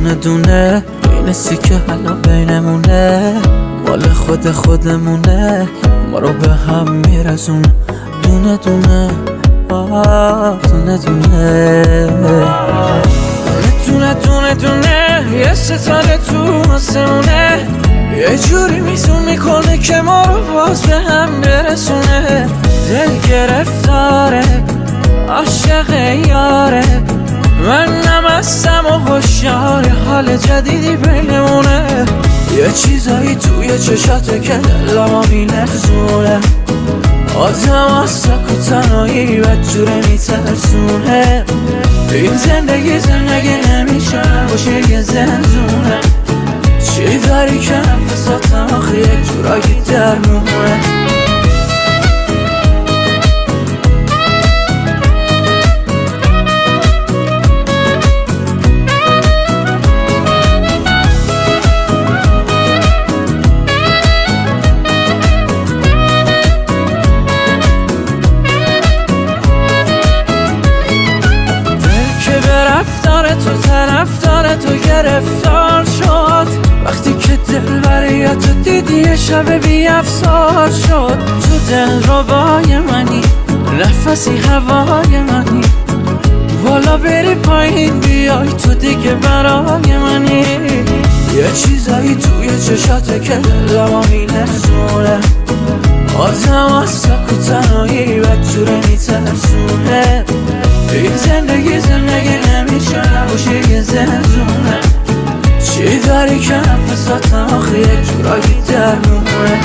دونه دونه این سیکه حالا بینمونه، مال خودمونه، ما رو به هم میرسونه. دونه دونه دونه دونه دونه دونه یه ستاره تو آسمونه، یه جوری میزون میکنه که ما رو باز به هم برسونه. دل گرفتاره عاشق یاره، منم هستم و هوشیار حال جدیدی بینمونه. یه چیزایی توی چشاته که دلمو میلرزونه، آدم از سک و تنهایی بدجوره میترسونه. این زندگی نمیشه باشه یه زندونه، چی داری که نفساتم آخه یک جورایی درمونه. تو طرفدار تو گرفتار شد، وقتی که دل برای تو دیدی یه شب بی افسار شد. تو دل ربای منی، نفسی هوای منی، بالا بری پایین بیای تو دیگه برای منی. یه چیزایی توی چشاته که دلمو میلرزونه، آدم از سک و تنهایی بدجوره میترسونه. این زندگی نمیشه نباشه یه زندونه، چی داری که نفساتم آخه یک جورایی درمونه.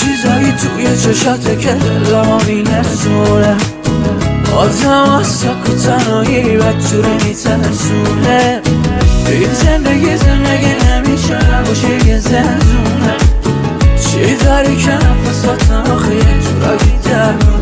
چیزایی توی چشاته که دلمو میلرزونه، آدم از سک و تنهایی بدجوره میترسونه. این زندگی نمیشه نباشه یه زندونه، چی داری که نفساتم آخه یه جورایی درمونه.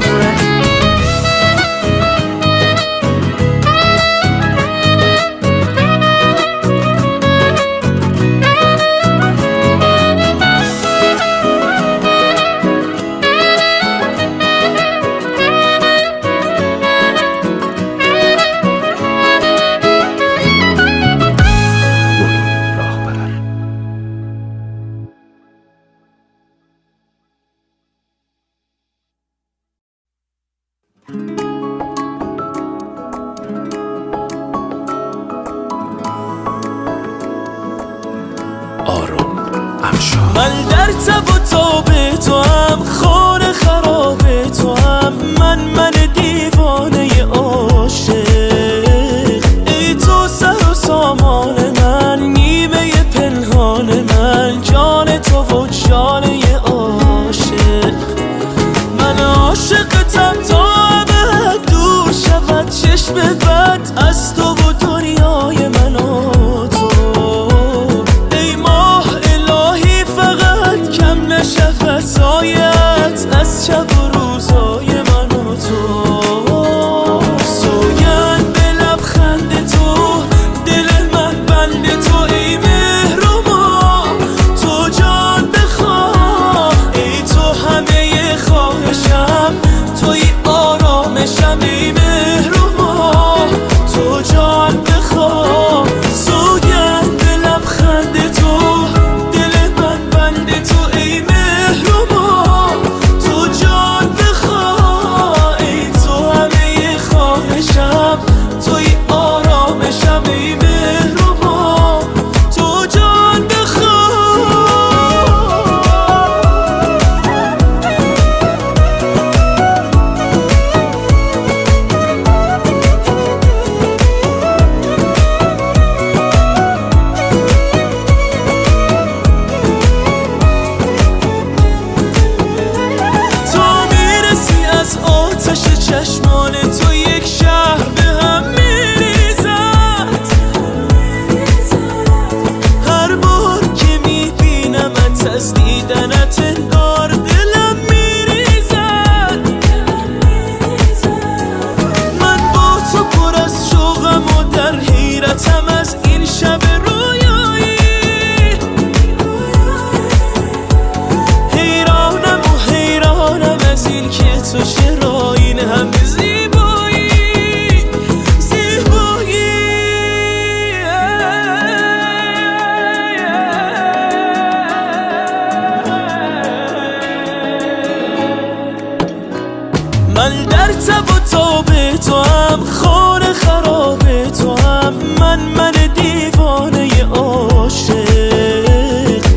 من در تب و تاب تو هم، خانه خراب تو هم، من دیوانه عاشق. ای تو سر و سامان من، نیمه پنهان من، جان تو و جانه عاشق. من عاشقتم تا ابد دور شود چشم بد از تو و دنیای من و تو. سایت از شب و روزای من و تو، سوگند به لبخند تو، دل من بند تو. ای مهرما تو جان بخواه، ای تو همه خواهشم، توی آرامشم. ای مهرما تو جان بخواه. تب و تاب تو هم، خانه خراب تو هم، من دیوانه عاشق.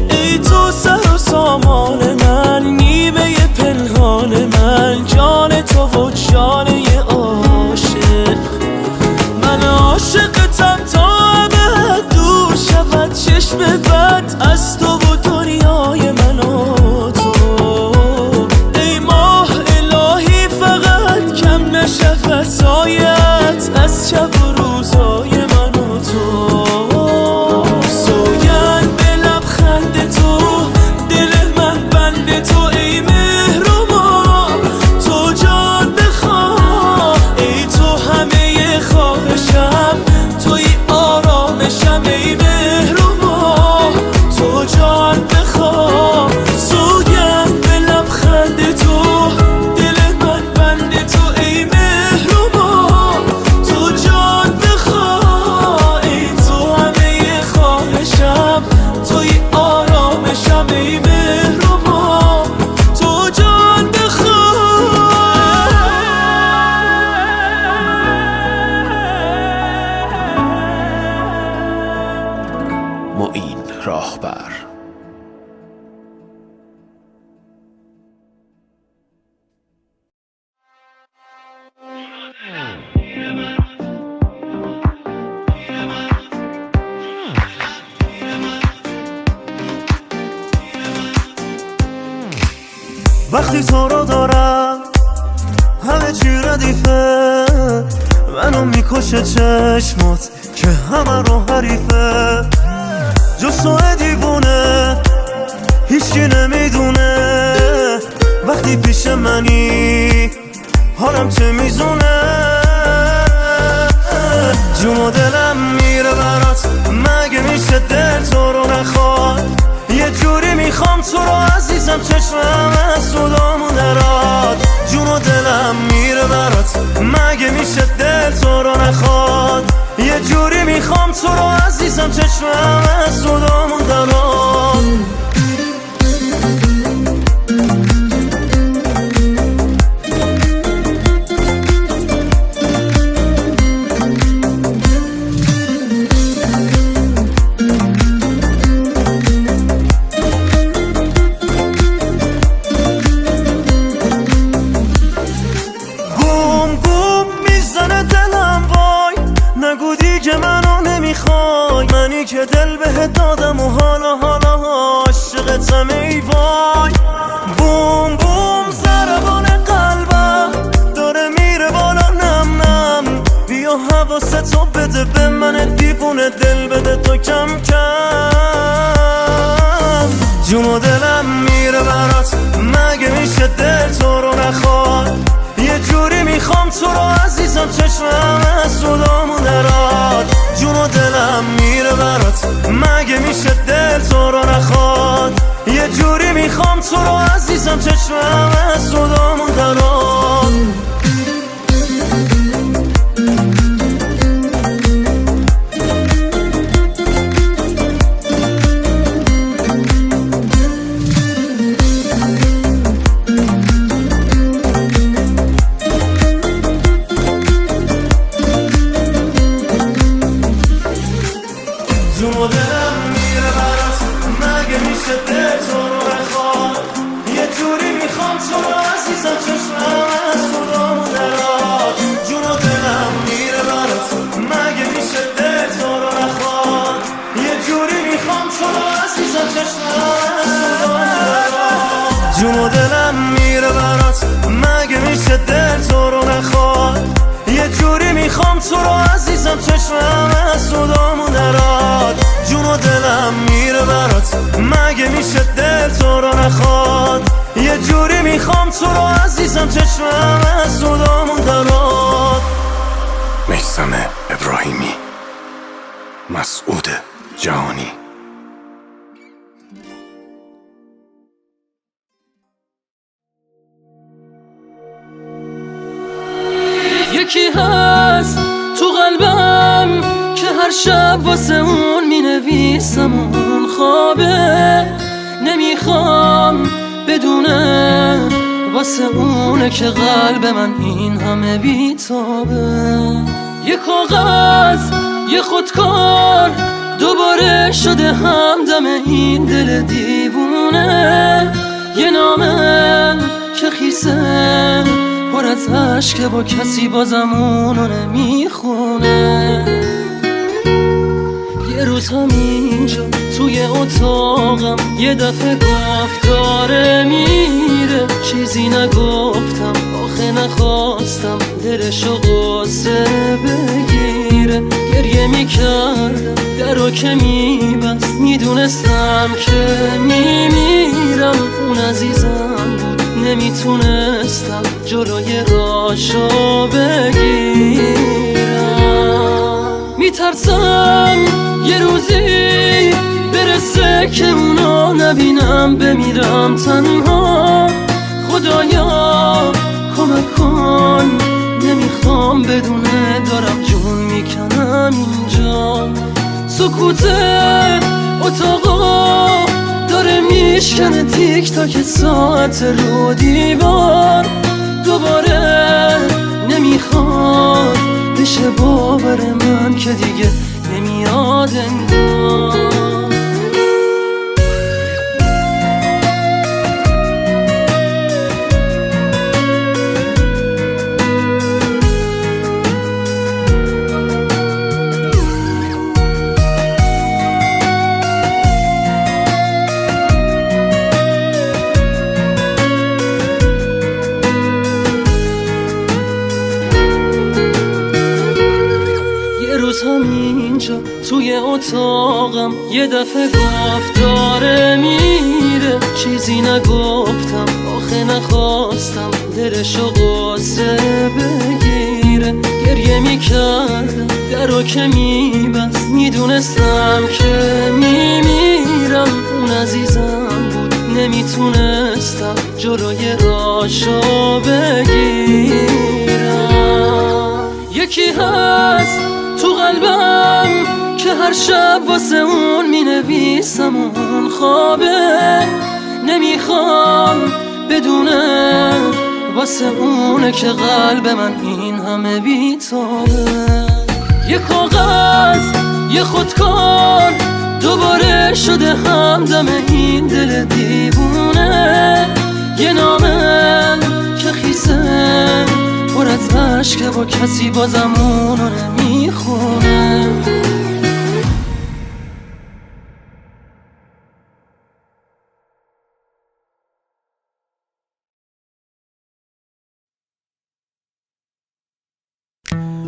ای تو سر و سامان من، نیمه پنهان من، جان تو و جانه عاشق. من عاشقتم تا ابد دور شود چشم بد از تو و دنیای من و تو. ای ماه الهی فقط کم نشود سایت از شب و روزای من و تو. سوگند به لبخند تو، دل من بند تو، ای مهربان تو جان بخواه. ای تو همه خواهشم، توی آرامشم، ای مهربان تو جان بخواه. سوگند به لبخند تو، دل من بند تو، ای مهربان تو جان بخواه. ای تو همه خواهشم، توی آرامشم، ای مهربان تو جان بخواه. معین راهبر. وقتی تو رو دارم همه چی ردیفه، منو میکشه چشمات که همه رو حریفه. جز تو دیوونه هیچکی نمیدونه، وقتی پیش منی حالم چه میزونه. جون و دلم میره برات، مگه میشه دل تو رو نخواد. یه جوری میخوام تو رو عزیزم، چشمم از صدامون دراد. جون و دلم میره برات، مگه میشه دل تو رو نخواد. یه جوری میخوام تو رو عزیزم، چشمم از صدامون دراد. منی که دل بهت دادم و حالا عاشقتم ای وای. بوم بوم ضربان قلبم داره میره بالا نم نم. بیا حواستو بده به من دیوونه، دل بده تو کم کم. جون و دلم میره برات، مگه میشه دل تو رو نخواد. یه جوری میخوام تو رو عزیزم، چشمم از صدامون دراد. جون و دلم میره برات، مگه میشه دل تو رو نخواد. یه جوری میخوام تو رو عزیزم، چشمم از صدامون دراد. جون و دلم میره برات، مگه میشه دل تو رو نخواد. یه جوری میخوام تو رو عزیزم، چشمم از صدامون دراد. جون و دلم میره برات، مگه میشه دل تو رو نخواد. یه جوری میخوام تو رو عزیزم، چشمم از صدامون دراد. جون و دلم میره برات، مگه میشه دل تو رو نخواد. یه جوری میخوام تو رو عزیزم، چشمم از صدامون دراد. جون و دلم میره برات، مگه میشه دل تو رو نخواد. یه جوری میخوام تو رو عزیزم، چشمم از صدامون دراد. میثم ابراهیمی. مسعود جهانی. یکی هست تو قلبم که هر شب واسه اون مینویسم، اون خوابه نمیخوام بدونه واسه اونه که قلب من این همه بیتابه. یه کاغذ یه خودکار دوباره شده همدم این دل دیوونه. یه نامه که خیسه پر از عشقه با کسی بازم اونو نمیخونه. یه روز همینجا توی اتاقم یه دفعه گفت داره میره. چیزی نگفتم آخه نخواستم دلشو قصه بگیره. گریه میکردم درو که میبست میدونستم که میمیرم. اون عزیزم بود نمیتونستم جلوی راشو بگیرم. میترسم یه روزی برسه که اونو نبینم بمیرم تنها. خدایا کمک کن نمیخوام بدونه دارم جون میکنم اینجا. سکوت اتاقا داره میشکنه تیک تاک ساعت رو دیوار. دوباره نمیخواد بشه باور من که دیگه نمیاد انگار. همینجا توی اتاقم یه دفعه گفت داره میره. چیزی نگفتم آخه نخواستم دلشو قصه بگیره. گریه میکردم درو که میبست میدونستم که میمیرم. اون عزیزم بود نمیتونستم جلوی راشو بگیرم. یکی هست تو قلبم که هر شب واسه اون مینویسم اون خوابه. نمیخوام بدونه واسه اونه که قلب من این همه بیتابه. یه کاغذ یه خودکار دوباره شده همدم این دل دیوونه. یه نامه که خیسه پر از عشقه با کسی بازم اونو نمیخونه.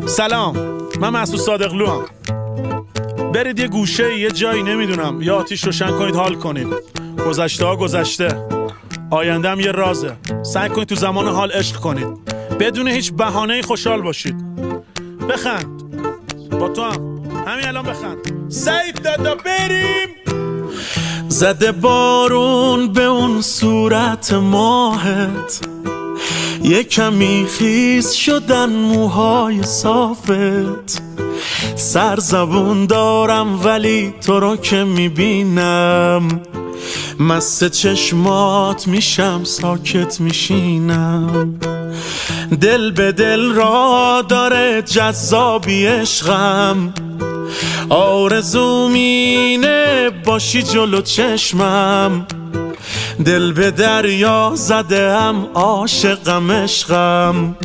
سلام، من مسعود صادقلو هم. برید یه گوشه یه جایی نمیدونم یا آتیش روشن کنید حال کنید. گذشته ها گذشته، آینده هم یه رازه. سعی کنید تو زمان حال عشق کنید، بدون هیچ بهانه‌ای خوشحال باشید. بخند، با تو هم همین الان بخند. سعید دادا بریم. زده بارون به اون صورت ماهت، یه کمی خیس شدن موهای صافت. سرزبون دارم ولی تو رو که میبینم مست چشمات میشم ساکت میشینم. دل به دل را داره جذابی عشقم، آرزوم اینه باشی جلو چشمم. دل به دریا زدم عاشقم عشقم،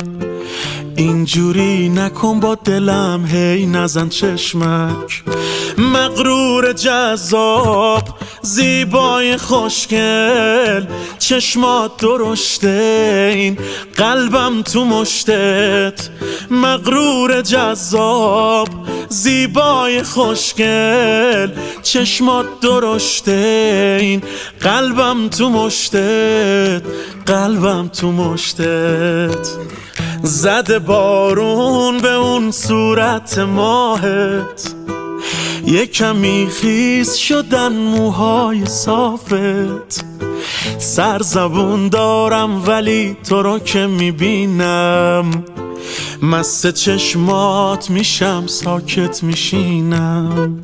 اینجوری نکن با دلم هی نزن چشمک. مغرور جذاب زیبای خوشگل، چشمات درشته این قلبم تو مشتت. مغرور جذاب زیبای خوشگل، چشمات درشته این قلبم تو مشتت. قلبم تو مشتت. زده بارون به اون صورت ماهت، یه کمی خیس شدن موهای صافت. سرزبون دارم ولی تو رو که میبینم مست چشمات میشم ساکت میشینم.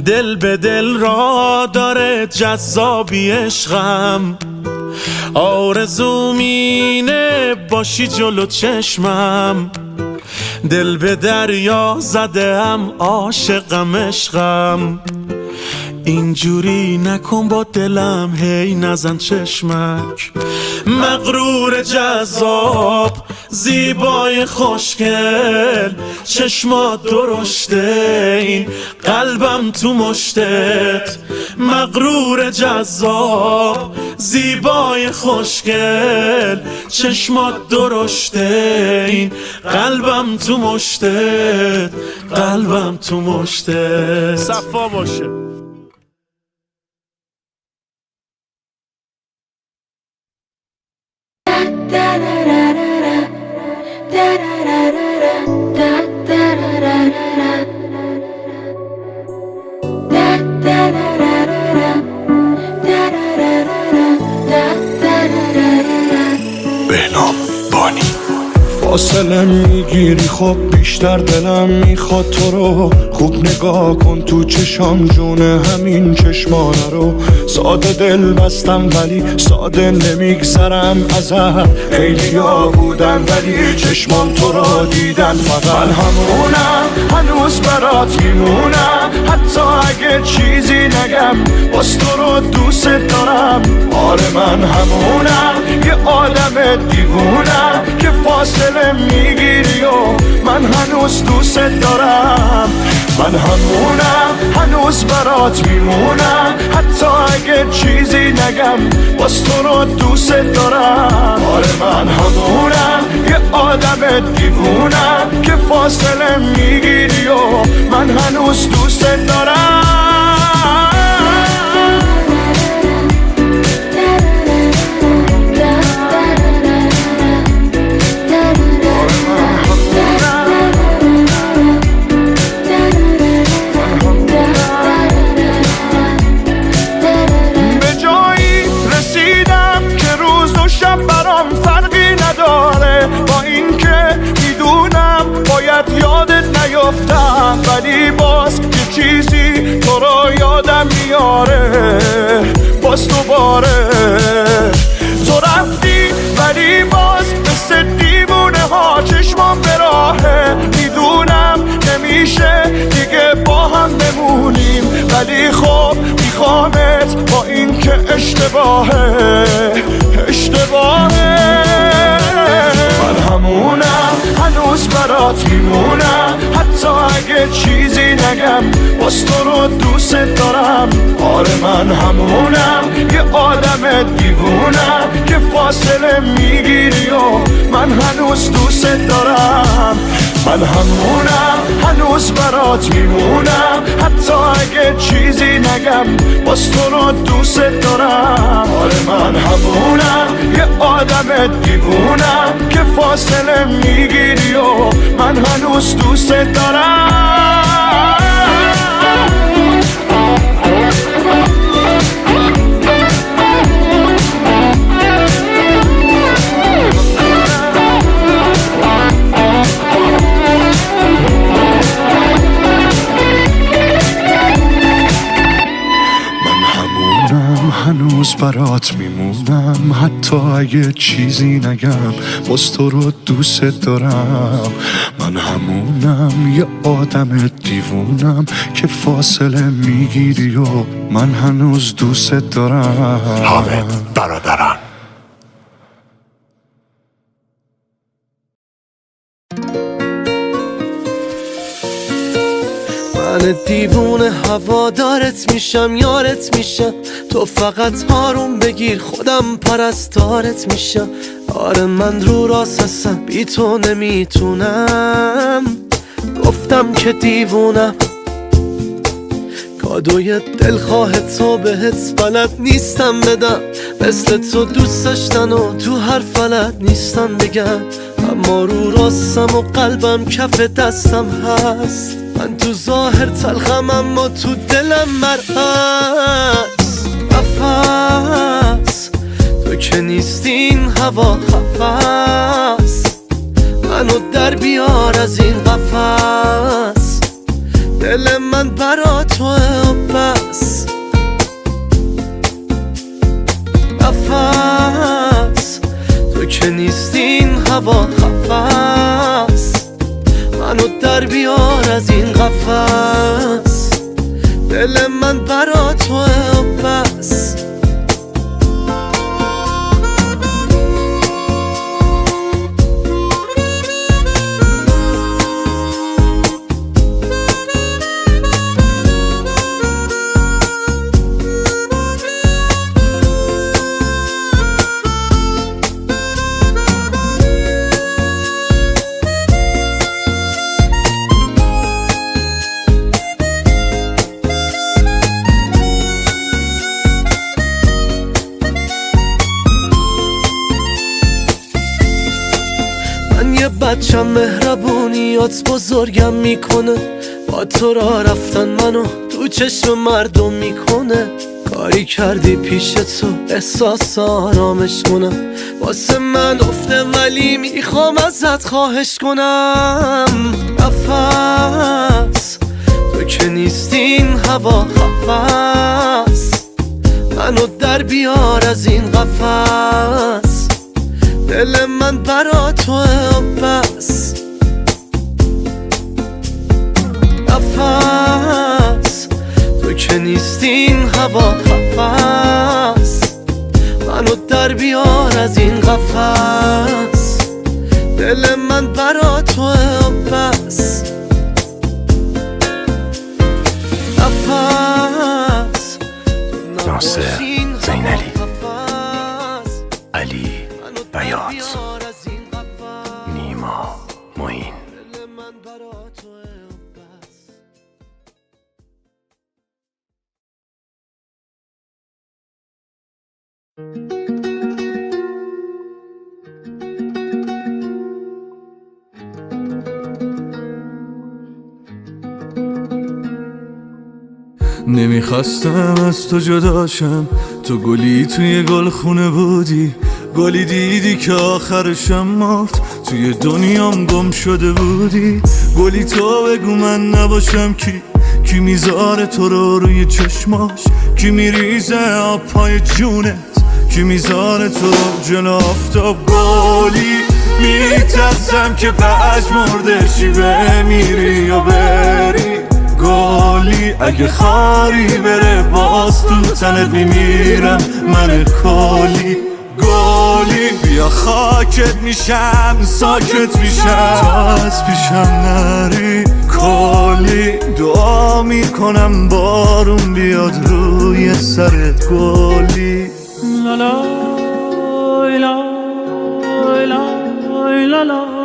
دل به دل را داره جذابی عشقم، آرزوم اینه باشی جلو چشمم، دل به دریا زدم عاشقم عشقم، اینجوری نکن با دلم هی نزن چشمک. مغرور جذاب زیبای خوشگل، چشمات درشته این قلبم تو مشتت. مغرور جذاب زیبای خوشگل، چشمات درشته این قلبم تو مشتت، قلبم تو مشتت. صفا باشه. بهنام بانی. فاصله میگیری خب بیشتر دلم میخواد تو رو خوب نگاه کن تو چشام جون همین چشمانه رو. ساده دل بستم ولی ساده نمیگذرم ازت. خیلی ها بودن ولی چشمام تو رو دیدن فقط. من همونم هنوز برات میمونم، حتی اگه چیزی نگم باز تو رو دوست دارم. آره من همونم یه آدم دیوونم که فاصله میگیری و من هنوز دوست دارم. من همونم هنوز برات میمونم، حتی اگه چیزی نگم باز تو رو دوست دارم. آره من همونم یه آدم دیوونم که فاصله میگیری و من هنوز دوست دارم. یادت نیفتم ولی باز یه چیزی تو رو یادم میاره باز دوباره. تو رفتی ولی باز مثل دیوونه ها چشمام به راهه. میدونم نمیشه دیگه با هم بمونیم ولی خب میخوامت با این که اشتباهه. من همونم هنوز برات میمونم، حتی اگه چیزی نگم باز تو رو دوست دارم. آره من همونم یه آدم دیوونم که فاصله میگیری و من هنوز دوست دارم. من همونم هنوز برات میمونم، حتی اگه چیزی نگم باز تو رو دوست دارم. آره من همونم یه آدم دیوونم که فاصله میگیری و من هنوز دوست دارم. هنوز برات میمونم، حتی اگه چیزی نگم باز تو رو دوست دارم. من همونم یه آدم دیوونم که فاصله میگیری و من هنوز دوست دارم. حامد برادران. من دیوونه هوادارت میشم، یارت میشم، تو فقط هارون بگیر خودم پرستارت میشم. آره من رو راست هستم بی تو نمیتونم، گفتم که دیوونم. کادوی دلخواه تو بهت بلد نیستم بدم، مثل تو دوست داشتن و تو هر فلت نیستم بگم. اما رو راستم و قلبم کف دستم هست. من تو ظاهر تلخم اما تو دلم مرعکس. قفص تو که نیستین هوا خفص، منو در بیار از این قفص. دل من برا توه و بس. قفص این قفس دل من برا تو بس بچم مهربونیات بزرگم میکنه با تو را رفتن منو تو چشم مردم میکنه کاری کردی پیش تو احساس آرامش کنم واسه من افته ولی میخوام ازت خواهش کنم نفس تو که نیستین هوا خفس منو در بیار از این قفس دل من برا تو بس نفس تو که نیستین هوا خفس منو در بیار از این قفس دل من برا تو بس نفس ناصر زینالی علی بیات نیما معین نمیخواستم از تو جداشم تو گلی توی گلخونه بودی گلی دیدی که آخرشم مرد توی دنیام گم شده بودی گلی تو بگو من نباشم کی میذاره تو رو روی چشماش کی میریزه آب پای جونت کی میذاره تو رو جلو آفتاب گلی میترسم که پژمردشی بمیری یا بری گلی اگه خاری بره باز تو تنت میمیرم من کلی گلی بیا خاکت میشم ساکت میشم تا از پیشم نری کلی دعا میکنم بارون بیاد روی سرت گلی لا لا لا لا لا لا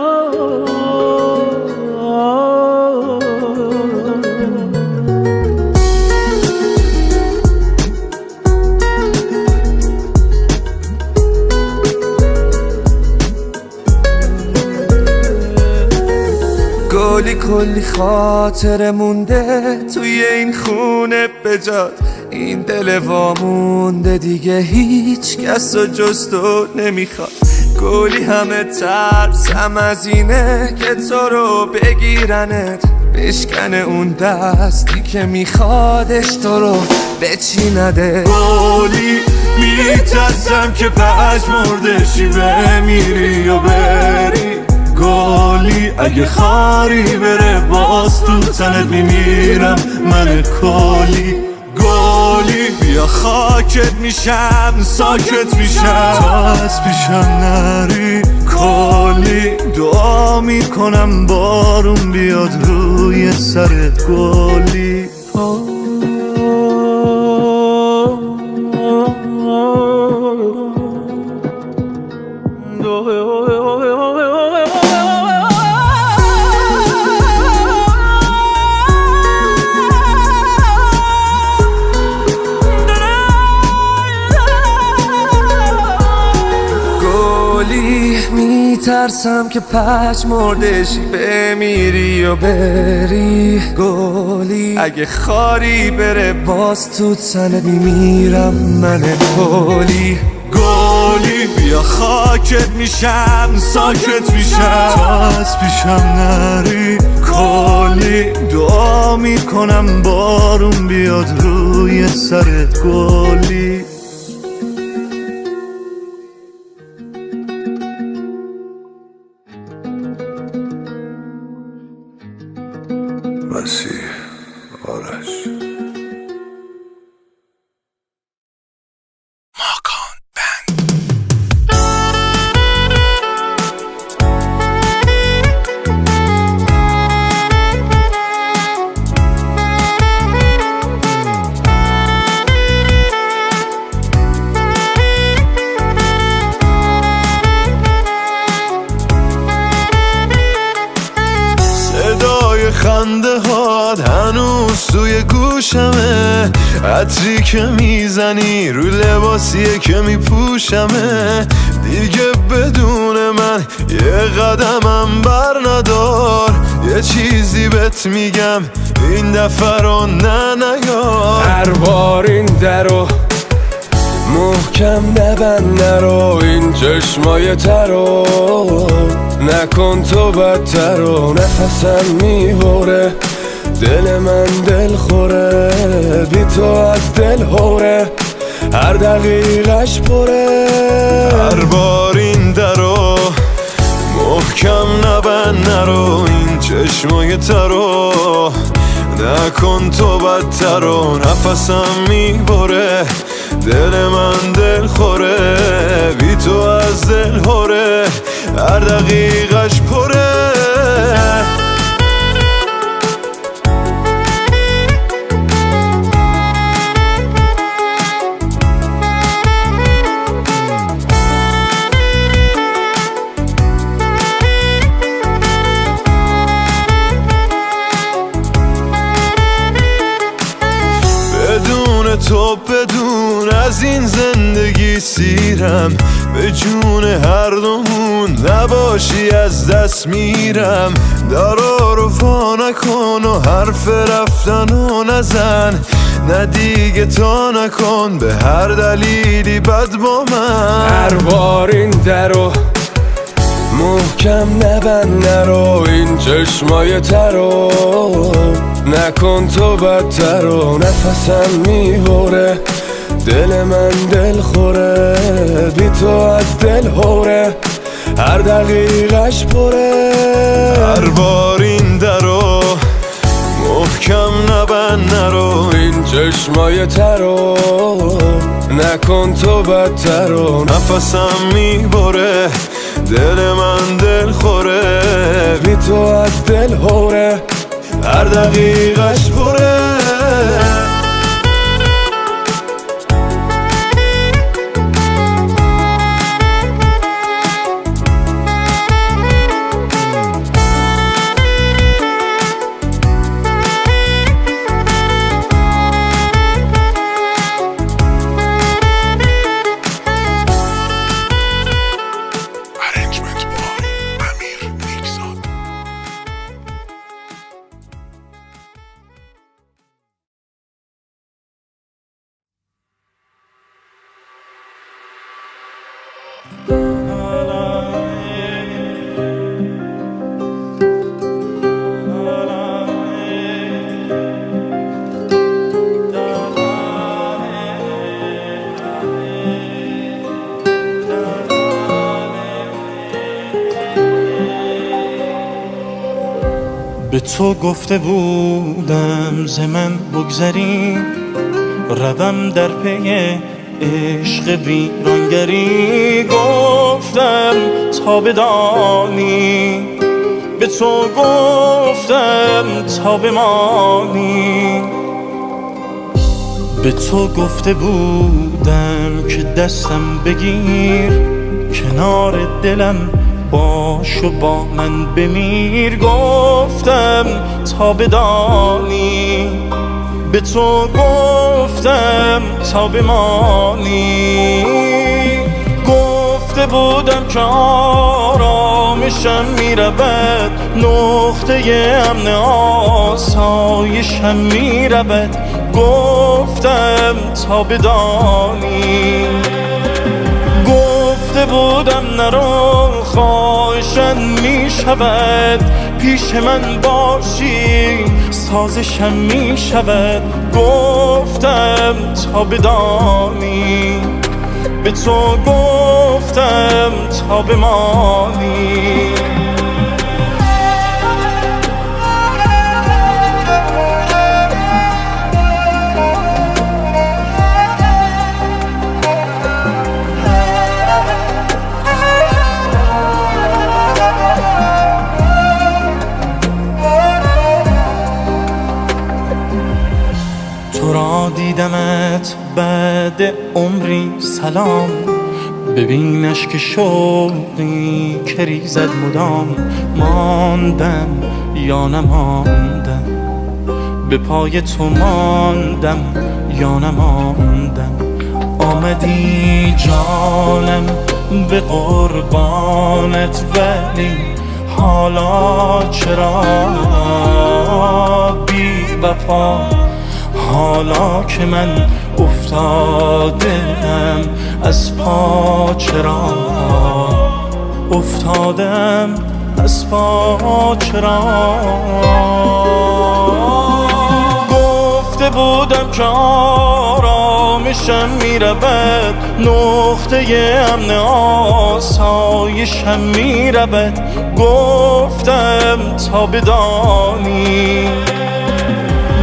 گلی کلی خاطر مونده توی این خونه بجاد این دل وامونده دیگه هیچ کس رو جز تو نمیخواد گلی همه ترسم از اینه که تو رو بگیرنت بشکنه اون دستی که میخوادش تو رو بچینده گلی میترسم که پژمردشی بمیری یا بری گلی اگه خاری بره باز تو تنت میمیرم من کلی گلی بیا خاکت میشم ساکت میشم تا از پیشم نری کلی دعا میکنم بارون بیاد روی سرت گلی میترسم که پژمردشی بمیری و بری گلی اگه خاری بره باز تو تنت میمیرم من گلی گلی بیا خاکت میشم ساکت میشم تا از پیشم نری کلی دعا میکنم بارون بیاد روی سرت گلی مرسی آرش. خنده هات هنوز توی گوشمه، عطری که میزنی رو لباسیه که میپوشمه. دیگه بدون من یه قدمم بر ندار، یه چیزی بهت میگم این دفعه رو نیار. هر بار این درو محکم نبند، نرو این چشمای ترو نکن تو بدتر و نفسم میبره، دل من دل خوره، بی تو از دل هوره، هر دقیقش پره. هر بار این درو محکم نبند، نرو این چشمای ترو نکن تو بدتر و نفسم میبره، دل من دل خوره، بی تو از دل هوره، هر دقیقش پره. بدون تو بدون از این زندگی سیرم، به جون هر دومون نباشی از دست میرم. درا رو وا نکن و حرف رفتنو نزن، نه دیگه تا نکن به هر دلیلی بد با من. هر بار این درو محکم نبند، نرو این چشمای ترو نکن تو بدتر و نفسم میبره، دل من دل خوره، بی تو از دل هوره، هر دقیقش پره. هر بار این درو محکم نبند، نرو این چشمای ترو نکن تو بدتر و نفسم میبره، دل من دل خوره، بی تو از دل هوره، هر دقیقش پره. به تو گفته بودم ز من بگذری، روم در پی عشق ویرانگری. گفتم تا بدانی، به تو گفتم تا بمانی. به تو گفته بودم که دستم بگیر، کنار دلم باش و با من بمیر. گفتم تا بدانی، به تو گفتم تا بمانی. گفته بودم که آرامشم میرود، نقطه امن آسایشم میرود. گفتم تا بدانی، گفته بودم نرو خواهشم میشود، پیش من باشی سازشم میشود. گفتم تا بدانی، به تو گفتم تا بمانی. تو را دیدمت بعد عمری سلام، ببینش که شوقی که ریزد مدام. ماندم یا نماندم، به پای تو ماندم یا نماندم. آمدی جانم به قربانت، ولی حالا چرا بی وفا؟ حالا که من افتادم از پا، چرا افتادم از پا؟ چرا گفته بودم که آرامشم میرود، نقطه امن آسایشم میرود. گفتم تا بدانی،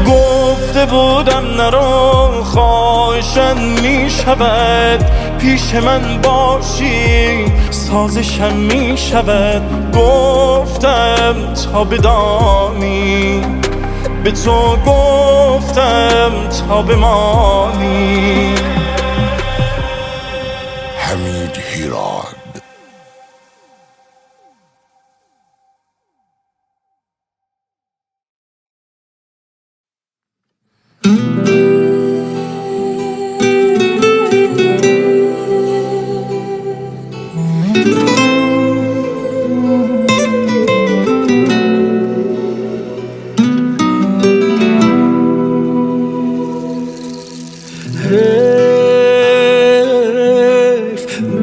گفته بودم نرو خواهشم میشود، پیش من باشی سازشم میشود. گفتم تا بدانی، به تو گفتم تا بمانی. حمید هیراد.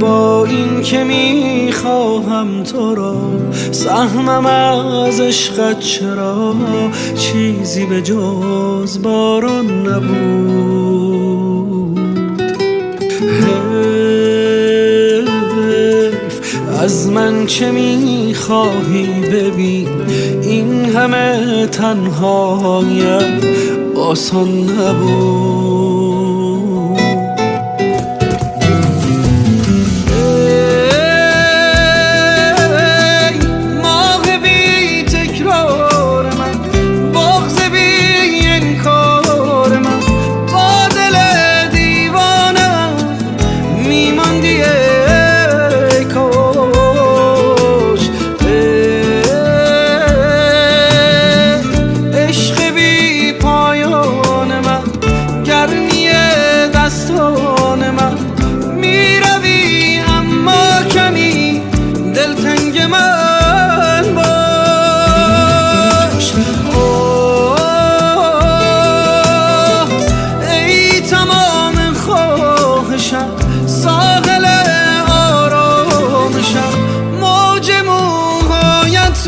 با این که میخواهم تو را، سهمم از عشقت چرا چیزی به جز باران نبود. حیف از من چه میخواهی ببین، این همه تنهایم آسان نبود.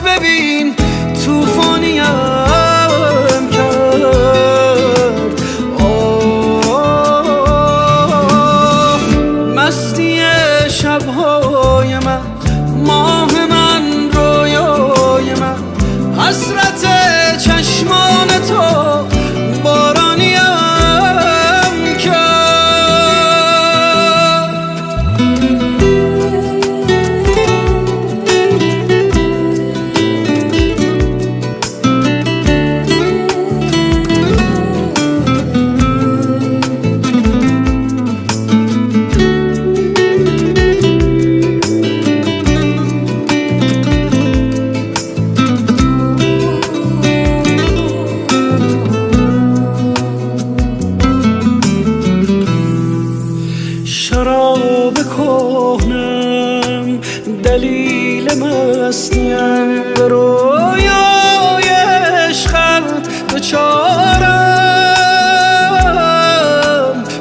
ببین توفانیم کرد، مستی شبهای من، ماه من، رویای من، حسرت چشمان تو بارانیم کرد. شراب کهنم دلیل مستیم، به رویای عشقت دچارم.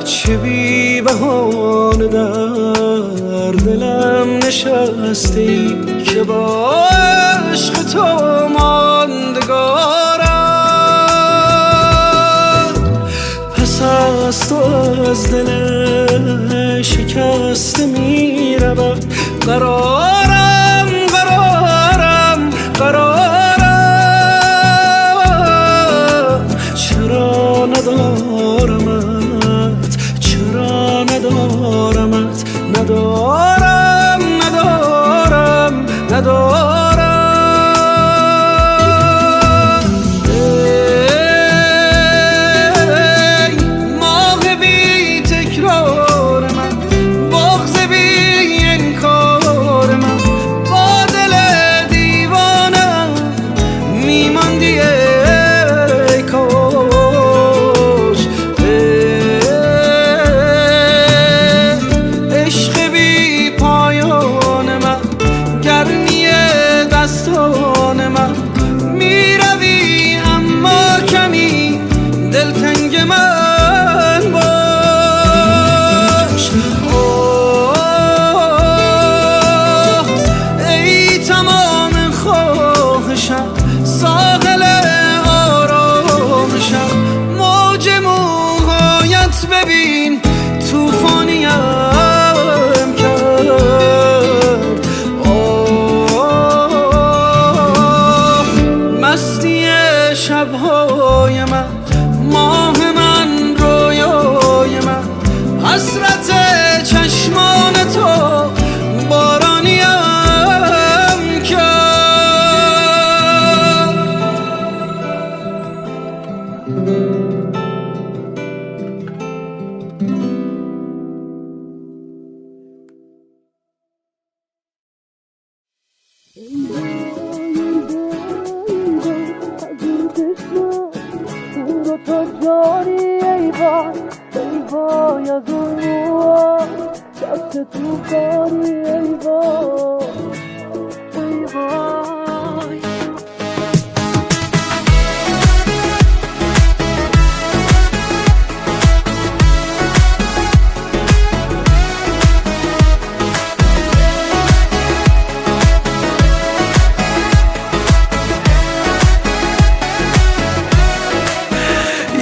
چه بی بهانه در دلم نشستی که با عشق تو ماندگارم. پس از تو از دل شکسته می رود قرارم، قرارم، قرارم. چرا ندارمت، چرا ندارمت، ندارم، ندارم، ندارم. ببین توفانیم کرد. مستی شبهای من، ماه من، رویای من، حسرت چشمان تو بارانیم کرد.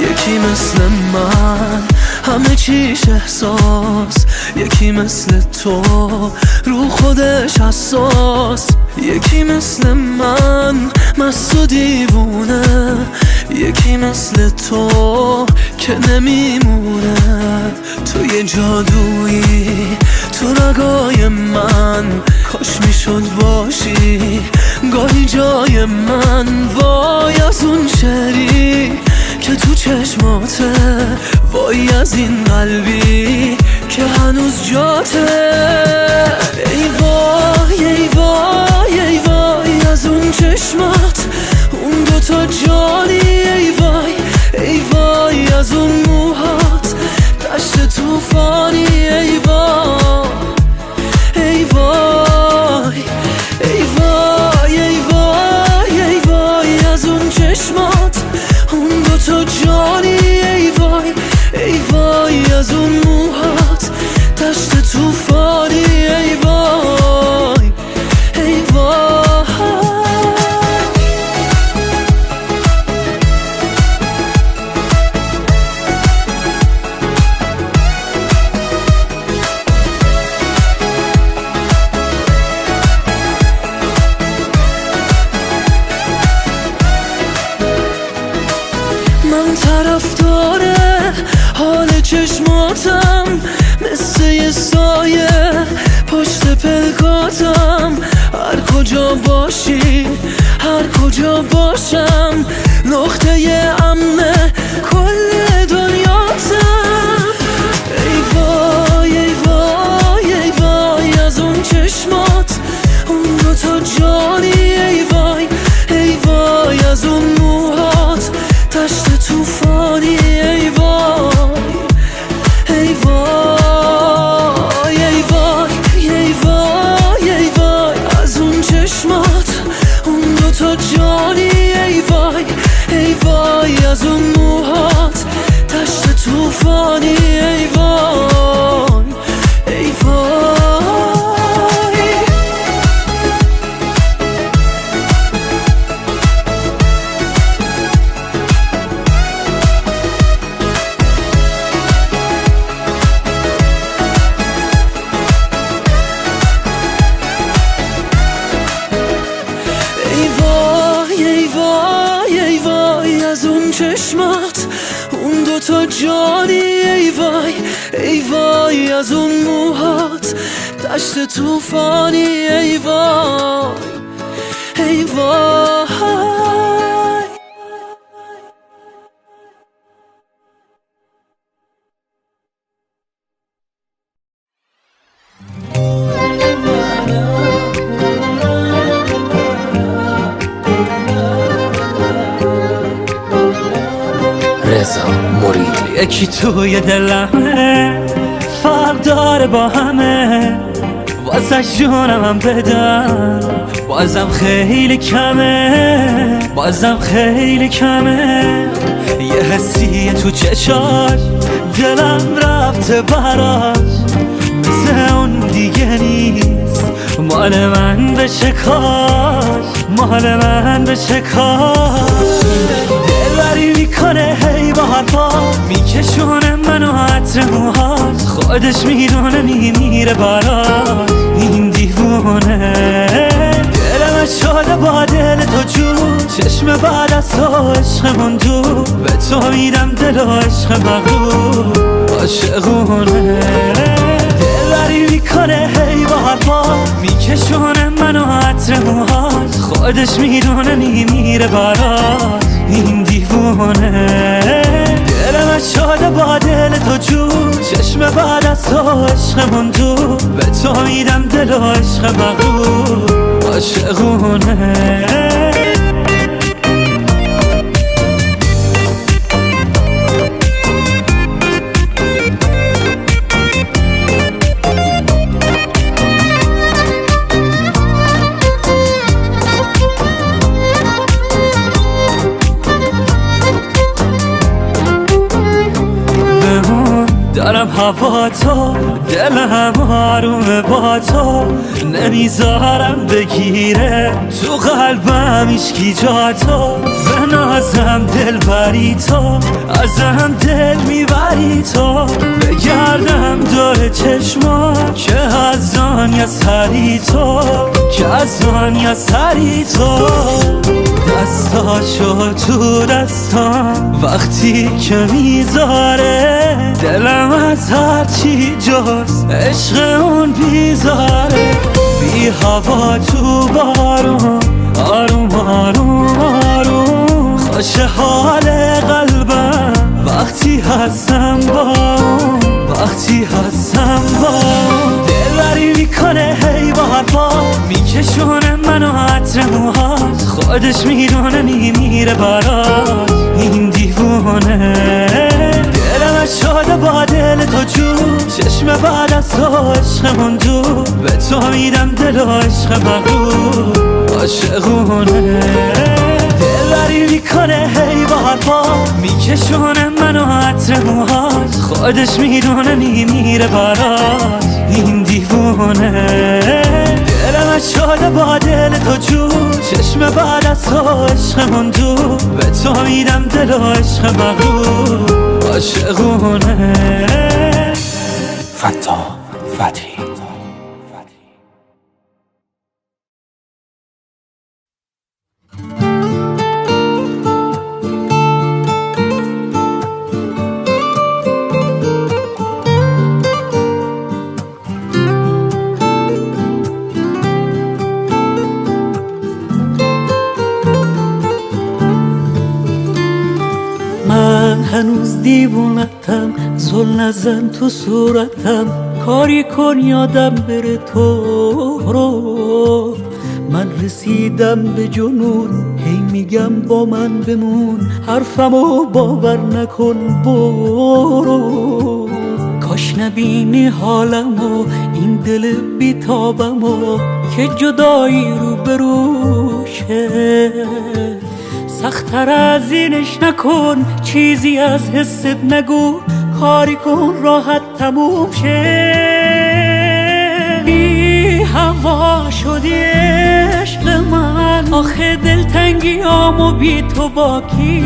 یکی مثل من همه چیش احساس، یکی مثل تو رو خودش حساس، یکی مثل من مست و دیوونه، یکی مثل تو که نمیمونه. توی جادویی تو رگای من، کاش میشد باشی گاهی جای من. وای از اون شعری که تو چشماته، وای از این قلبی که هنوز جاته. ای وای ای وای ای وای از اون چشمات، اون دوتا جانی. ای وای ای وای از اون موهات، دشت توفانی. ای وای ای وای ای وای ای وای ای وای از اون چشمات، اون دوتا جانی. ای وای ای وای از اون موهات، دشت توفانی. ای وای ای وای. من طرفدار حال چشماتم، مثل یه سایه پشت پلکاتم. هر کجا باشی هر کجا باشم، نقطه امن کل دنیاتم. ای وای ای وای ای وای از اون چشمات، اون دوتا جانی. ای وای ای وای از اون موهات، دشت توفانی. ای وای ای وای ای وای ای وای ای وای از اون چشمات، اون دوتا جانی. ای وای ای وای از اون موهات، دشت توفانی. ای وای ای وای. ای وای ای وای ای وای از اون چشمات، اون دوتا جانی. ای وای ای وای از اون موهات، دشت توفانی. ای وای ای وای. رضا مریدی. یکی توی دلمه فرق داره با همه، واسه جونم هم بدم بازم خیلی کمه، بازم خیلی کمه. یه حسی تو چشاش دلم رفته براش، مثل اون دیگه نیست. مال من بشه کاش، مال من بشه کاش. دلبری میکنه هی هی با حرفا میکشونه منو عطر موهات خودش میدونه میمیره برات این دیوونه دلم شده با دل تو جون چشم بعد از تو عشقمون دور به تو میدم دل و عشق مغرور عاشقونه دلبری میکنه هی با حرفا میکشونه منو عطر موهات خودش میدونه میمیره برات این دیوونه دلم شده با دل تو جون چشم بعد از تو عشقمون دور به تو میدم دل و عشق مغرور عاشقونه دارم هوا تو دلم آرومه با تو نمیذارم بگیره تو قلبم ایشکی جا تو به نازم دل بری تو ازم دل میبری تو بگردم دور چشما که از دنیا سری تو که از دنیا سری تو دستاشو تو دستام وقتی که میذاره دلم از هرچی جز عشق اون بیزاره بی هوا تو بارون آروم آروم آروم خوش حال قلبم وقتی هستم با اون وقتی هستم با اون دلبری میکنه هی با حرفا میکشونه منو عطر موهات خودش میدونه میمیره برات این دیوونه دلم شده با دل تو جون چشم بعد از تو عشقمون دور به تو میدم دل و عشق مغرور عاشقونه دلبری میکنه هی با حرفا میکشونه منو عطر موهات خودش میدونه میمیره برات این دیوونه دلم شده با دل تو جون چشم بعد از تو عشقمون دور به تو میدم دل و عشق مغرور عاشقونه فتا فتحی هنوز دیوونتم زل نزن تو صورتم کاری کن یادم بره تو رو من رسیدم به جنون هی میگم با من بمون حرفمو باور نکن برو کاش نبینی حالمو این دل بیتابمو که جدایی رو بروشه سخت‌تر از اینش نکن چیزی از حست نگو کاری کن راحت تموم شه بی هوا شدی عشق من آخه دلتنگیامو بی تو با کی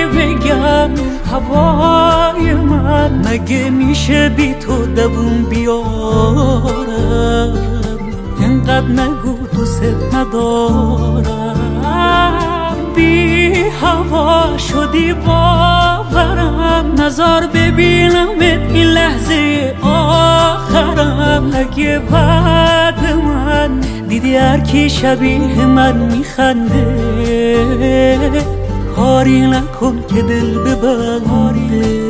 بگم هوای من مگه میشه بی تو دووم بیارم اینقدر نگو دوست ندارم بی هوا شدی باورم نظر ببینمت این لحظه آخرم اگه بعد من دیدی هر کی شبیه من میخنده کاری نکن که دل ببنده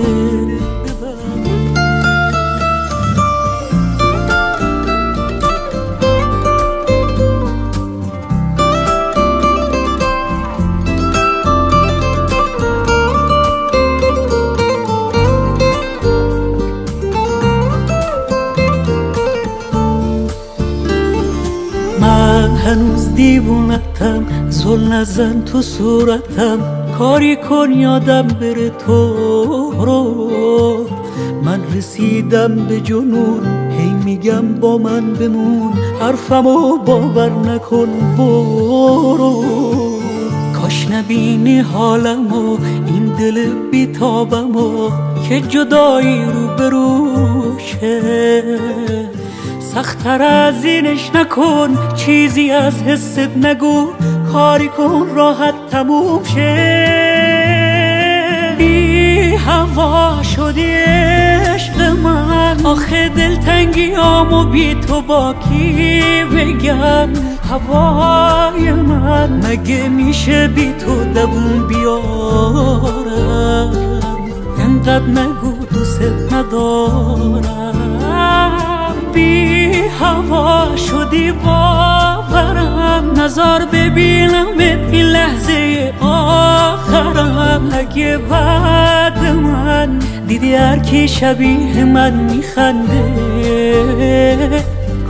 هنوز دیوونتم زل نزن تو صورتم کاری کن یادم بره تو رو من رسیدم به جنون هی میگم با من بمون حرفمو باور نکن برو کاش نبینی حالمو، این دل بیتابمو که جدایی رو بروشه. سخت‌تر از اینش نکن، چیزی از حست نگو، کاری کن راحت تموم شه. بی هوا شدی عشق من، آخه دلتنگیامو بی تو با کی بگم؟ هوای من مگه میشه بی تو دووم بیارم؟ انقدر نگو دوست ندارم. بی هوا شدی باورم، نظر ببینم این لحظه آخرم. اگه بعد من دیدی هر کی شبیه من میخنده،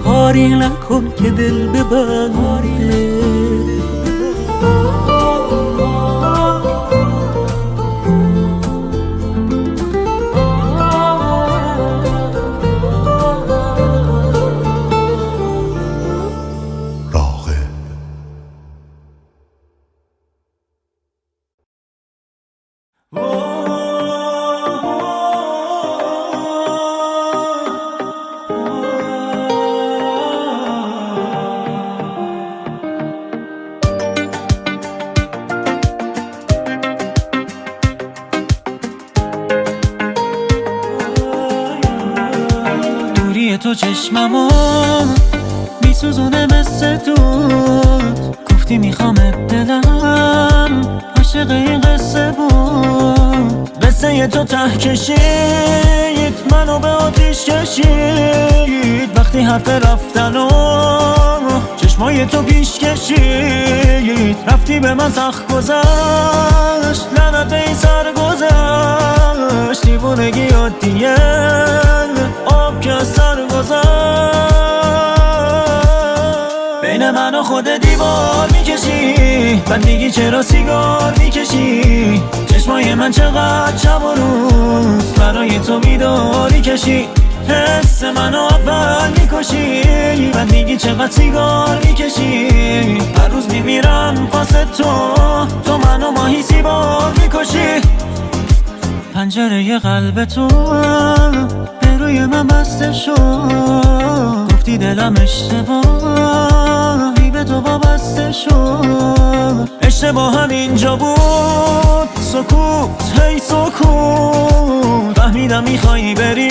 کاری نکن که دل ببنده. تو چشممو میسوزونه مثل دود، گفتی میخوامت دلم عاشق این قصه بود. قصه تو ته کشید، منو به آتیش کشید، وقتی حرف رفتنو چشمای تو پیش کشید. رفتی به من سخت گذشت، لعنت این سر گذشت، دیوونگی عادیه آب که از سر گذشت. بین من و خود دیوار میکشی، من دیگی چرا سیگار میکشی؟ چشمای من چقدر شب و روز برای تو بیداری کشی. حس منو اول میکشی، من دیگی چقدر سیگار میکشی؟ هر روز میمیرم واسه تو منو ماهی سیبار میکشی. پنجره قلب تو به روی من بسته شد، گفتی دلم اشتباهی به تو وابسته شد. اشتباه هم اینجا بود، سکوت هی سکوت، فهمیدم میخوایی بری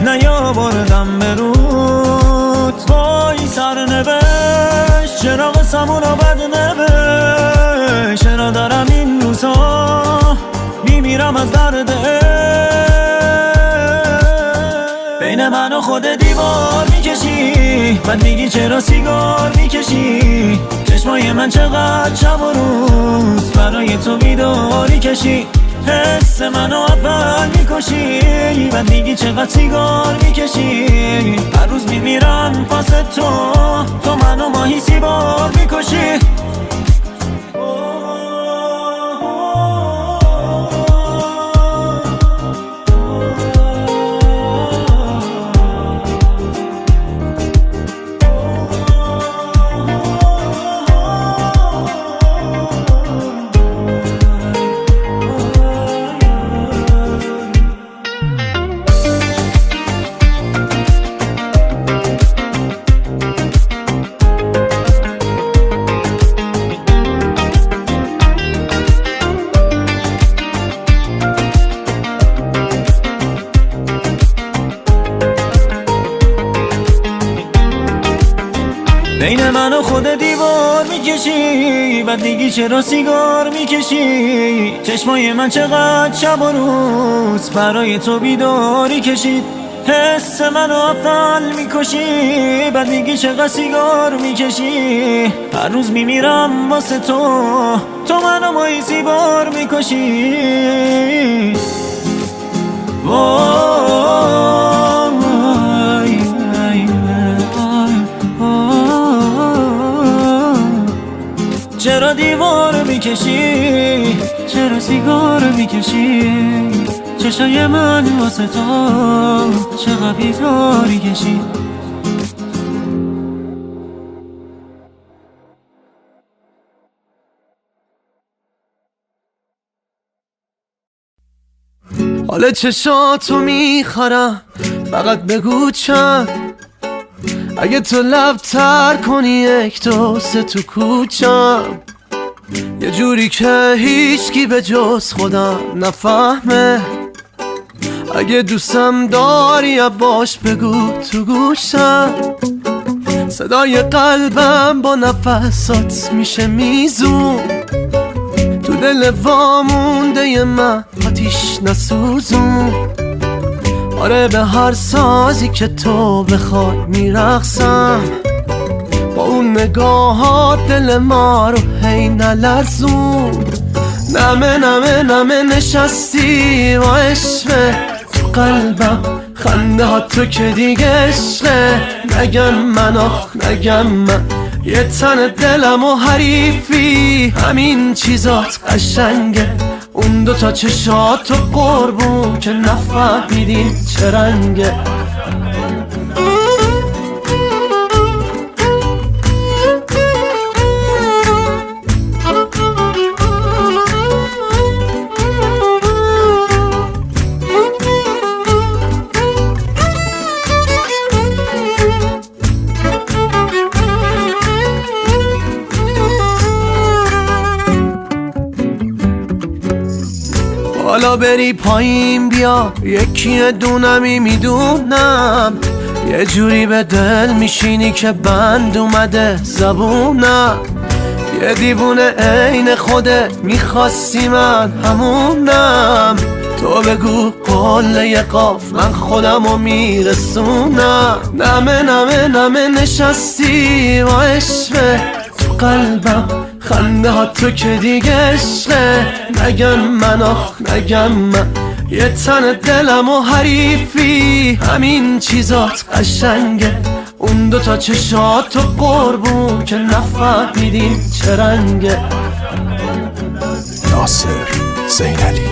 نیاوردم برود. وای سرنوشت چرا قسمونو بد نوشت، چرا دارم این روزا میمیرم از درد بین من و خود دیوار میکشی، من میگی چرا سیگار میکشی؟ چشمای من چقدر شب و روز برای تو بیداری کشی. حس منو اول میکشی، من میگی چقدر سیگار میکشی؟ هر روز میمیرم واسه تو منو ماهی سیبار میکشی. بین من و خود دیوار میکشی، بعد دیگی چرا سیگار میکشی؟ چشمای من چقدر شب و روز برای تو بیداری کشید. حس منو اول میکشی، بعد دیگی چقدر سیگار میکشی؟ هر روز میمیرم واسه تو منو ماهی سیبار میکشی. چرا دیوار میکشی؟ چرا سیگار میکشی؟ چشای من واسه تو چقدر بیداری کشی. حال چشاتو میخرم فقط بگو چند اگه تو لب تر کنی یک دو سه تو کوچم یه جوری که هیچکی به جز خودم نفهمه اگه دوستم داری باش بگو تو گوشم صدای قلبم با نفسات میشه میزون تو دل وامونده من آتیش نسوزون آره به هر سازی که تو بخوای میرقصم با اون نگاهات دل ما رو هی نلرزون نمه نمه نمه نشستی با عشقه تو قلبم خنده ها تو که دیگه عشقه نگم من آخ نگم من یه تن دلم و حریفی همین چیزات قشنگه اون دوتا چشات و قربون که نفهمیدین چه رنگه حالا بری پایین بیا یکی دونمی میدونم یه جوری به دل میشینی که بند اومده زبونم یه دیوونه عین خوده میخواستی من همونم تو بگو قله قاف من خودمو میرسونم نمه نمه نمه نشستی با عشقه تو قلبم خنده ها تو که دیگه عشقه نگم من آخ نگم من یه تن دلم و حریفی همین چیزات قشنگه اون دوتا چشات و قربون که نفهمیدین چه رنگه ناصر زینعلی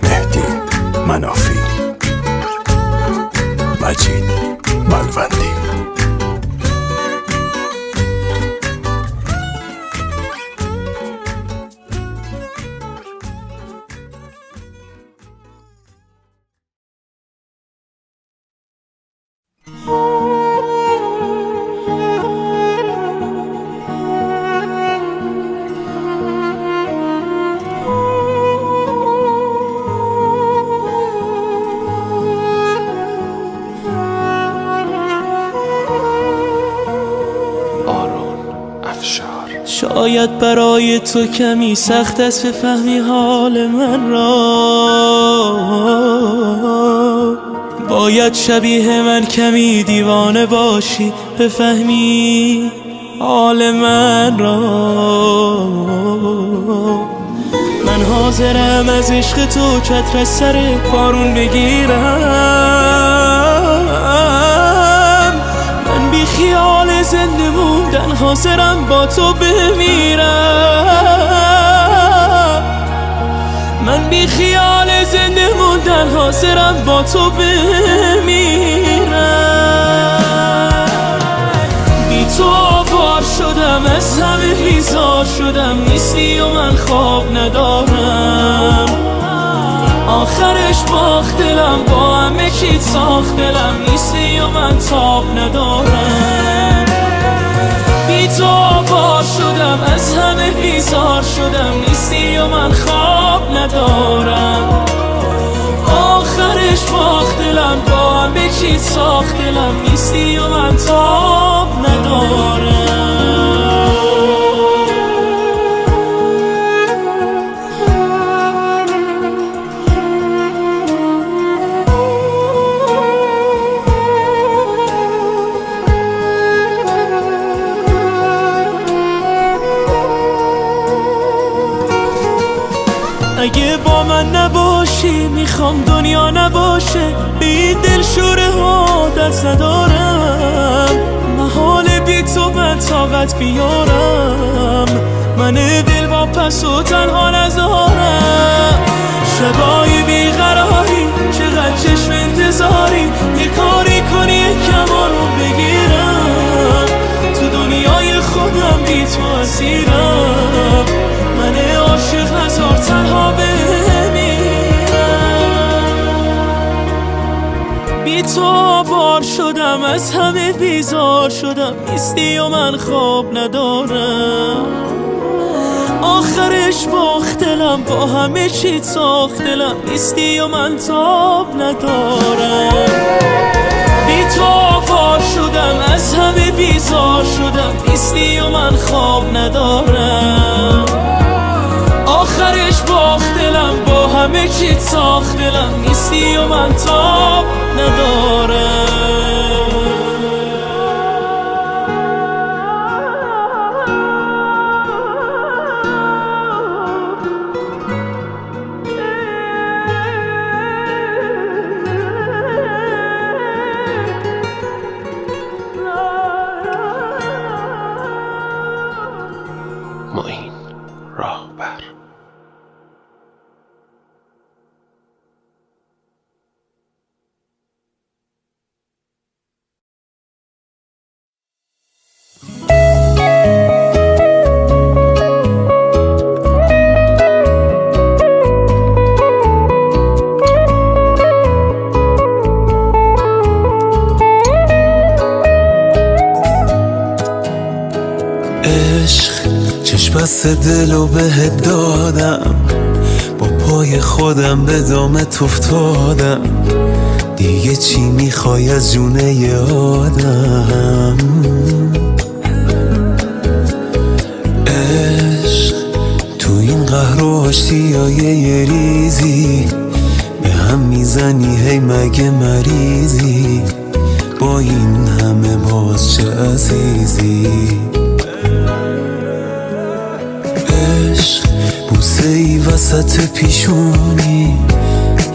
مهدی منافی مجید ملوندی شاید برای تو کمی سخت است بفهمی حال من را باید شبیه من کمی دیوانه باشی بفهمی حال من را من حاضرم از عشق تو چتر سر بارون بگیرم من بی خیال زنده موندن حاضرم با تو بمیرم من بی خیال زنده موندن حاضرم با تو بمیرم بی تو آوار شدم از همه بیزار شدم نیستی و من خواب ندارم آخرش باخت دلم با همه چیت ساخت دلم نیستی و من تاب ندارم بی تو آوار شدم از همه بیزار شدم نیستی و من خواب ندارم آخرش باخت دلم با همه چیت ساخت دلم نیستی و من تاب ندارم اگه با من نباشی میخوام دنیا نباشه به این دلشوره ها دست ندارم محال بی تو من طاقت بیارم من دل با پس و تنها نذارم شبای بیقراری چقدر چشم انتظاری یه کاری کنی یه کمان رو بگیرم تو دنیای خودم بی تو اسیرم من عاشق هزار تنها بمیرم تو بار شدم، از همه بیزار شدم، نیستی و من خواب ندارم. آخرش باخت دلم، با همه چی ساخت دلم، نیستی و من تاب ندارم. بی تو وار شدم، از همه بیزار شدم، نیستی و من خواب ندارم. آخرش باخت دلم، با همه چی ساخت دلم، نیستی و من تاب ندارم. معین راهبر. چشم دلو بهت دادم، با پای خودم به دامت افتادم، دیگه چی میخوای از جونه ی آدم؟ عشق تو این قهر و آشتیای یه ریزی، به هم میزنی هی مگه مریضی، با این همه باز چه عزیزی. بوسه ای وسط پیشونی،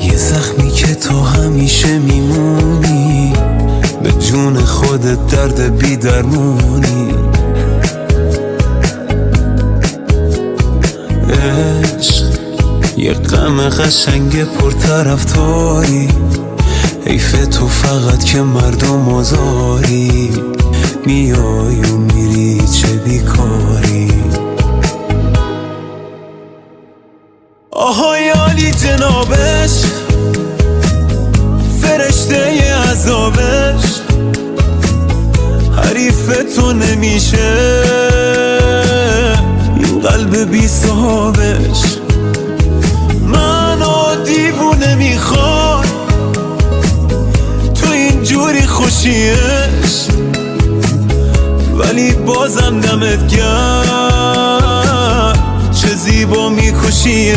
یه زخمی که تو همیشه میمونی، به جون خودت درد بی درمونی. عشق یه غم قشنگ پرطرفداری، حیف تو فقط که مردم آزاری، میای و میری چه بیکاری. آهای عالی جنابش، فرشته ی عذابش، حریف تو نمیشه این قلب بی صاحبش. منو دیوونه میخواد تو اینجوری خوشیش، ولی بازم دمت گرم چه زیبا میکشیش.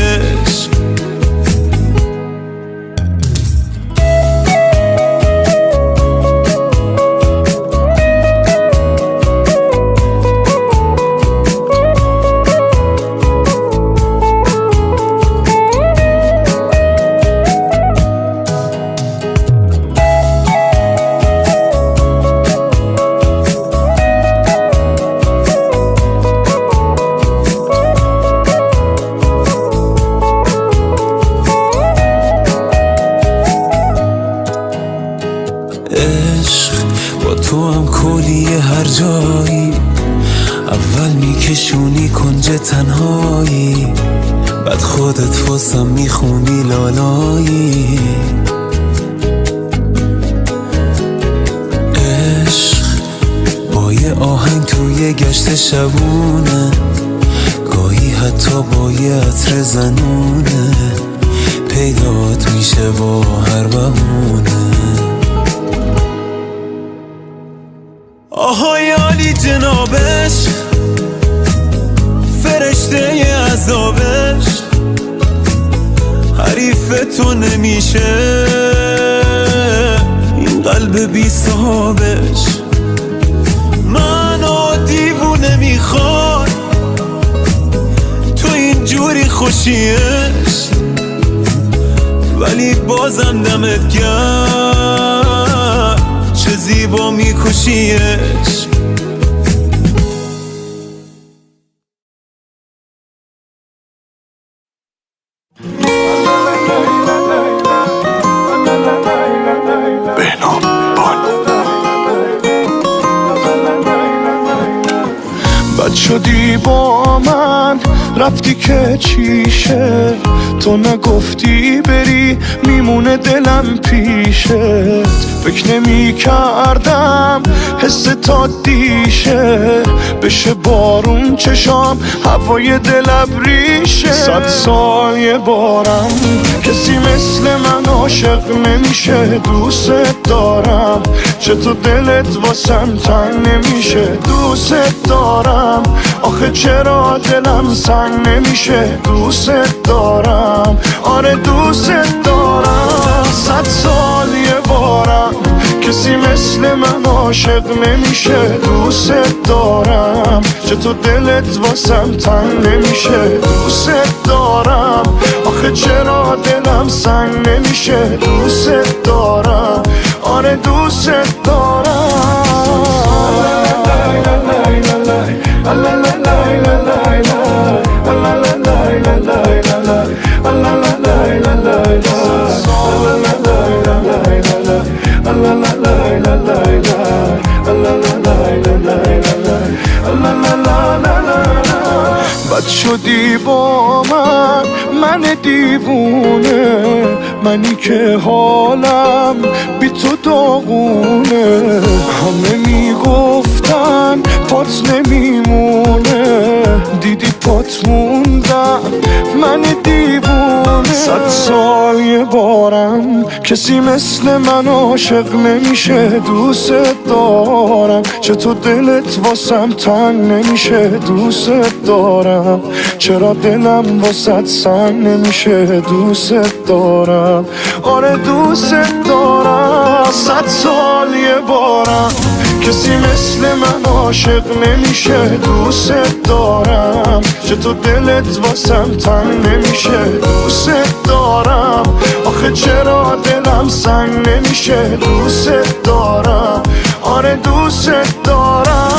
عشق با تو هم کلیه هر جایی، اول میکشونی کنج تنهایی، بعد خودت واسم میخونی لالایی. عشق با یه آهنگ توی گشت شبونه، گاهی حتی با یه عطر زنونه، پیدات میشه با هر بهونه. آهای عالی جنابش، فرشته ی عذابش، حریف تو نمیشه این قلب بی صاحبش. منو دیوونه میخواد تو اینجوری خوشیش، ولی بازم دمت گرم چه زیبا میکشیش. بد شدی با من رفتی که چیشه تو نگفتی بری میمونه دلم پیشت فکر نمی کردم حس تا دیشه بشه بارون چشام هوای دل ابریشه 100 سال یه بارم کسی مثل من عاشق نمیشه دوست دارم چطور دلت واسم تنگ نمیشه دوست دارم آخه چرا دلم سنگ نمیشه دوست دارم آره دوست دارم 100 سال یه بارم کسی مثل من عاشق نمیشه دوست دارم چطور دلت واسم تنگ نمیشه دوست دارم آخه چرا دلم سنگ نمیشه دوست دارم آره دوست دارم بد شدی با من دیوونه منی که حالم بی تو داغونه همه میگفتن پات نمیمونه دیدی پات موندم من دیوونه 100 سال یه بارم کسی مثل من عاشق نمیشه دوست دارم چطور دلت واسم تنگ نمیشه دوست دارم چرا دلم واسط سنگ نمیشه دوست دارم آره دوست دارم 100 سال یه بارم کسی مثل من عاشق نمیشه دوست دارم چطور دلت واسم تنگ نمیشه دوست دارم آخه چرا دلم سنگ نمیشه دوست دارم آره دوست دارم